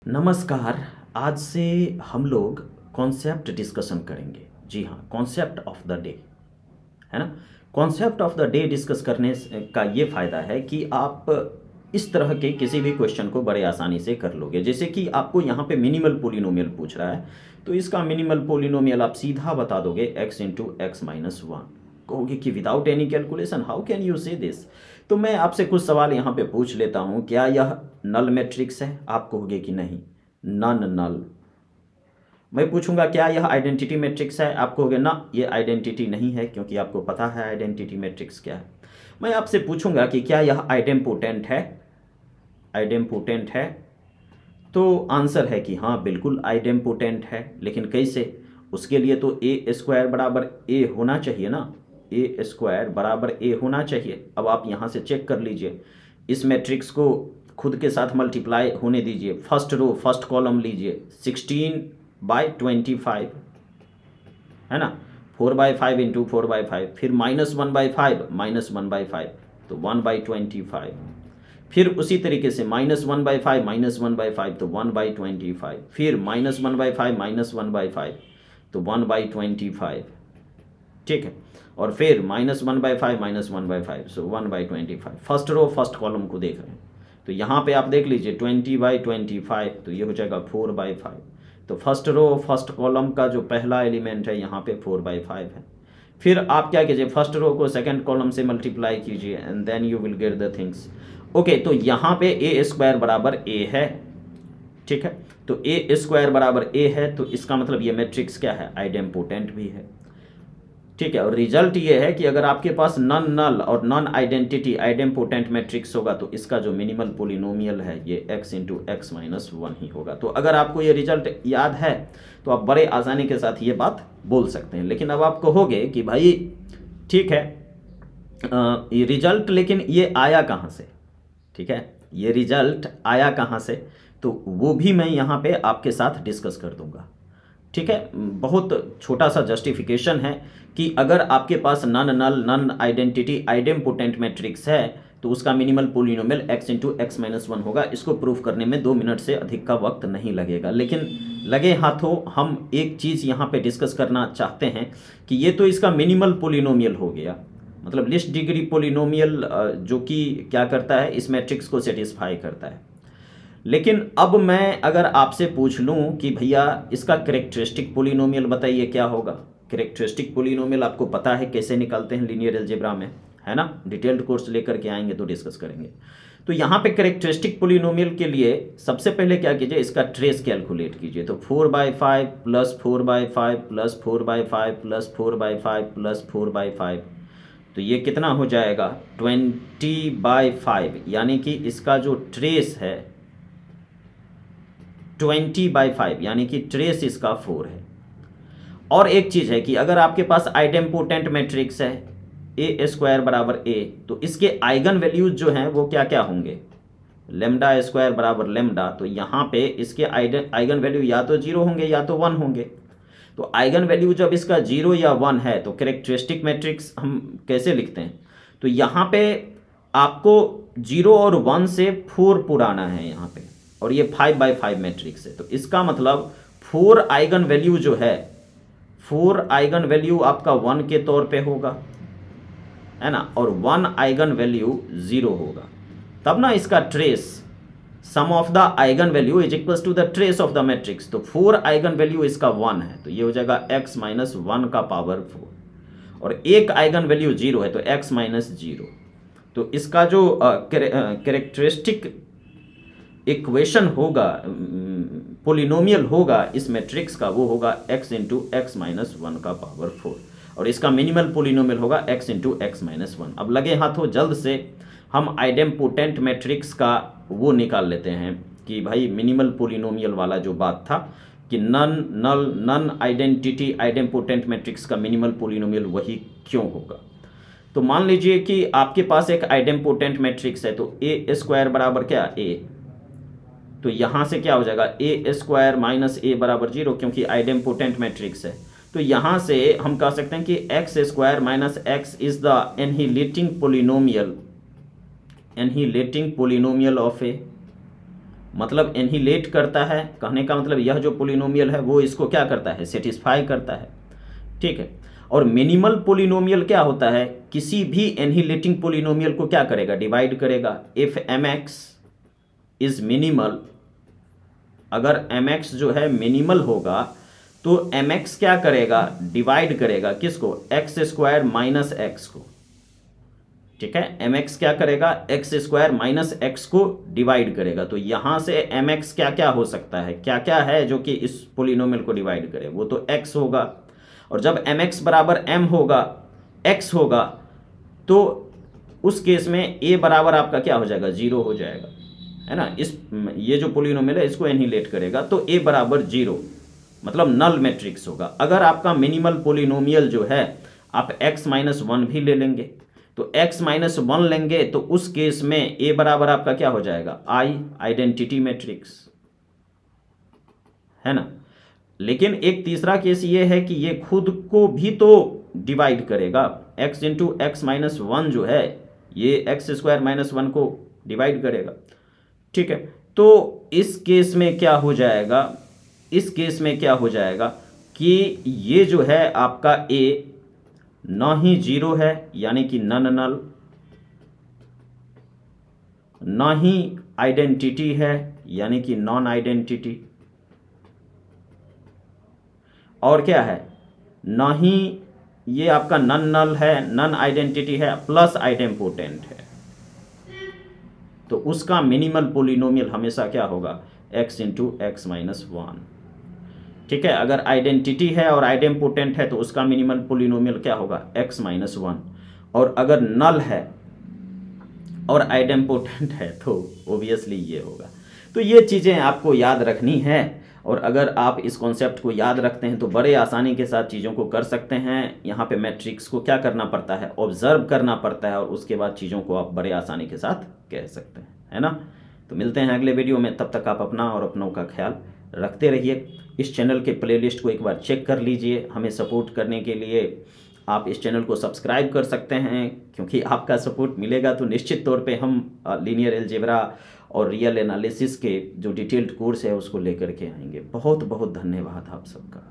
नमस्कार। आज से हम लोग कॉन्सेप्ट डिस्कशन करेंगे। जी हाँ, कॉन्सेप्ट ऑफ द डे, है ना। Concept of the day discuss करने का ये फ़ायदा है कि आप इस तरह के किसी भी क्वेश्चन को बड़े आसानी से कर लोगे। जैसे कि आपको यहाँ पे मिनिमल पोलिनोमियल पूछ रहा है, तो इसका मिनिमल पोलिनोमियल आप सीधा बता दोगे x into x minus one. कहोगे कि without any calculation how can you से दिस। तो मैं आपसे कुछ सवाल यहाँ पे पूछ लेता हूँ, क्या यह नल मैट्रिक्स है? आप कहोगे कि नहीं, नॉन नल। मैं पूछूंगा क्या यह आइडेंटिटी मैट्रिक्स है? आप कहोगे ना, ये आइडेंटिटी नहीं है, क्योंकि आपको पता है आइडेंटिटी मैट्रिक्स क्या है। मैं आपसे पूछूंगा कि क्या यह आइडेम्पोटेंट है? आइडेम्पोटेंट है, तो आंसर है कि हाँ बिल्कुल आइडेम्पोटेंट है। लेकिन कैसे? उसके लिए तो ए स्क्वायर बराबर ए होना चाहिए ना, ए स्क्वायर बराबर ए होना चाहिए। अब आप यहाँ से चेक कर लीजिए, इस मैट्रिक्स को खुद के साथ मल्टीप्लाई होने दीजिए। फर्स्ट रो फर्स्ट कॉलम लीजिए, 16/25 है ना, 4/5 इंटू 4/5, फिर -1/5 -1/5, तो 1/25। फिर उसी तरीके से -1/5 -1/5, तो 1/25, फिर -1/5 -1/5, तो 1/25, ठीक है। और फिर -1/5 -1/5, सो 1/25। फर्स्ट रो फर्स्ट कॉलम को देख रहे हैं, तो यहाँ पे आप देख लीजिए 20/25, तो ये हो जाएगा 4/5। तो फर्स्ट रो फर्स्ट कॉलम का जो पहला एलिमेंट है यहाँ पे 4/5 है। फिर आप क्या कीजिए, फर्स्ट रो को सेकंड कॉलम से मल्टीप्लाई कीजिए and then you will get the things. Okay, तो यहाँ पे ए स्क्वायर बराबर ए है, ठीक है। तो ए स्क्वायर बराबर ए है, तो इसका मतलब ये मैट्रिक्स क्या है, आइडेम्पोटेंट भी है, ठीक है। और रिजल्ट ये है कि अगर आपके पास नॉन नल और नॉन आइडेंटिटी आइडेम्पोटेंट मैट्रिक्स होगा, तो इसका जो मिनिमल पोलिनोमियल है ये x into x minus one ही होगा। तो अगर आपको ये रिजल्ट याद है तो आप बड़े आसानी के साथ ये बात बोल सकते हैं। लेकिन अब आप कहोगे कि भाई ठीक है, ये रिजल्ट लेकिन ये आया कहाँ से, ठीक है, ये रिजल्ट आया कहाँ से, तो वो भी मैं यहाँ पे आपके साथ डिस्कस कर दूंगा, ठीक है। बहुत छोटा सा जस्टिफिकेशन है कि अगर आपके पास non null non identity idempotent matrix है तो उसका minimal polynomial x into x minus one होगा। इसको प्रूफ करने में 2 मिनट से अधिक का वक्त नहीं लगेगा। लेकिन लगे हाथों हम एक चीज़ यहाँ पे डिस्कस करना चाहते हैं कि ये तो इसका मिनिमल पोलिनोमियल हो गया, मतलब लिस्ट डिग्री पोलिनोमियल, जो कि क्या करता है, इस मैट्रिक्स को सेटिस्फाई करता है। लेकिन अब मैं अगर आपसे पूछ लूं कि भैया इसका कैरेक्टरिस्टिक पोलिनोमियल बताइए क्या होगा। कैरेक्टरिस्टिक पोलिनोमियल आपको पता है कैसे निकालते हैं लीनियर अलजेब्रा में, है ना। डिटेल्ड कोर्स लेकर के आएंगे तो डिस्कस करेंगे। तो यहाँ पे कैरेक्टरिस्टिक पोलिनोमियल के लिए सबसे पहले क्या कीजिए, इसका ट्रेस कैलकुलेट कीजिए। तो 4/5 प्लस 4/5 प्लस 4/5 प्लस 4/5 प्लस 4/5, तो ये कितना हो जाएगा, 20/5। यानी कि इसका जो ट्रेस है 20/5, यानी कि ट्रेस इसका 4 है। और एक चीज़ है कि अगर आपके पास आइडेम्पोटेंट मैट्रिक्स है ए स्क्वायर बराबर ए, तो इसके आइगन वैल्यूज जो हैं वो क्या क्या होंगे, लेमडा स्क्वायर बराबर लेमडा। तो यहाँ पे इसके आइगन वैल्यू या तो 0 होंगे या तो 1 होंगे। तो आइगन वैल्यू जब इसका 0 या 1 है तो कैरेक्टरिस्टिक मैट्रिक्स हम कैसे लिखते हैं, तो यहाँ पे आपको 0 और 1 से 4 पुराना है यहाँ पे, और ये 5/5 मैट्रिक्स है। तो इसका मतलब 4 आइगन वैल्यू जो है, 4 आइगन वैल्यू आपका 1 के तौर पे होगा, है ना, और 1 आइगन वैल्यू 0 होगा। तब ना इसका trace sum of the eigen value is equals to the trace of the matrix. तो 4 आइगन वैल्यू इसका 1 है, तो ये हो जाएगा x माइनस 1 का पावर 4, और एक आइगन वैल्यू 0 है तो x माइनस 0। तो इसका जो कैरेक्टरिस्टिक इक्वेशन होगा, पोलिनोमियल होगा इस मैट्रिक्स का, वो होगा x इंटू एक्स माइनस 1 का पावर 4, और इसका मिनिमल पोलिनोमियल होगा x इंटू एक्स माइनस 1। अब लगे हाथों जल्द से हम आइडेम्पोटेंट मैट्रिक्स का वो निकाल लेते हैं कि भाई मिनिमल पोलिनोमियल वाला जो बात था कि नन नल नन आइडेंटिटी आइडेम्पोटेंट मैट्रिक्स का मिनिमल पोलिनोमियल वही क्यों होगा। तो मान लीजिए कि आपके पास एक आइडेम्पोटेंट मैट्रिक्स है, तो ए स्क्वायर बराबर क्या, ए, तो यहाँ से क्या हो जाएगा, ए स्क्वायर माइनस ए बराबर 0, क्योंकि आइडेम्पोटेंट मैट्रिक्स है। तो यहाँ से हम कह सकते हैं कि x square minus x is the annihilating polynomial of A मतलब एनिहिलेट करता है। कहने का मतलब यह जो पोलिनोमियल है वो इसको क्या करता है, सेटिस्फाई करता है, ठीक है। और मिनिमल पोलिनोमियल क्या होता है, किसी भी एनिहिलेटिंग पोलिनोमियल को क्या करेगा, डिवाइड करेगा। इफ mx इज मिनिमल, अगर mx जो है मिनिमल होगा तो mx क्या करेगा, डिवाइड करेगा किसको, एक्स स्क्वायर माइनस एक्स को, ठीक है। mx क्या करेगा, एक्स स्क्वायर माइनस एक्स को डिवाइड करेगा। तो यहां से mx क्या क्या हो सकता है, क्या क्या है जो कि इस पोलिनोमियल को डिवाइड करे, वो तो x होगा। और जब mx बराबर m होगा, x होगा, तो उस केस में a बराबर आपका क्या हो जाएगा, 0 हो जाएगा, है ना। ये जो पोलिनोमियल है इसको एनिहिलेट करेगा तो a बराबर 0, मतलब नल मैट्रिक्स होगा। अगर आपका मिनिमल पोलिनोमियल जो है आप x माइनस 1 भी ले लेंगे, तो x माइनस 1 लेंगे तो उस केस में a बराबर आपका क्या हो जाएगा, i, आइडेंटिटी मैट्रिक्स, है ना। लेकिन एक तीसरा केस ये है कि ये खुद को भी तो डिवाइड करेगा, x इंटू एक्स माइनस 1 जो है ये एक्स स्क्वायर माइनस 1 को डिवाइड करेगा, ठीक है। तो इस केस में क्या हो जाएगा, इस केस में क्या हो जाएगा कि ये जो है आपका a ना ही 0 है यानी कि नन नल, ना ही आइडेंटिटी है यानी कि नॉन आइडेंटिटी, और क्या है, ना ही ये आपका नन नल है, नन आइडेंटिटी है, प्लस आइडेम्पोटेंट है। तो उसका मिनिमल पोलिनोमियल हमेशा क्या होगा, x इंटू एक्स माइनस 1, ठीक है। अगर आइडेंटिटी है और आइडेम्पोटेंट है तो उसका मिनिमल पोलिनोमियल क्या होगा, x माइनस 1। और अगर नल है और आइडेम्पोटेंट है तो ओबियसली ये होगा। तो ये चीज़ें आपको याद रखनी है, और अगर आप इस कॉन्सेप्ट को याद रखते हैं तो बड़े आसानी के साथ चीज़ों को कर सकते हैं। यहाँ पे मैट्रिक्स को क्या करना पड़ता है, ऑब्जर्व करना पड़ता है, और उसके बाद चीज़ों को आप बड़े आसानी के साथ कह सकते हैं, है ना। तो मिलते हैं अगले वीडियो में, तब तक आप अपना और अपनों का ख्याल रखते रहिए। इस चैनल के प्लेलिस्ट को एक बार चेक कर लीजिए। हमें सपोर्ट करने के लिए आप इस चैनल को सब्सक्राइब कर सकते हैं, क्योंकि आपका सपोर्ट मिलेगा तो निश्चित तौर पे हम लीनियर अलजेब्रा और रियल एनालिसिस के जो डिटेल्ड कोर्स है उसको लेकर के आएंगे। बहुत बहुत धन्यवाद आप सबका।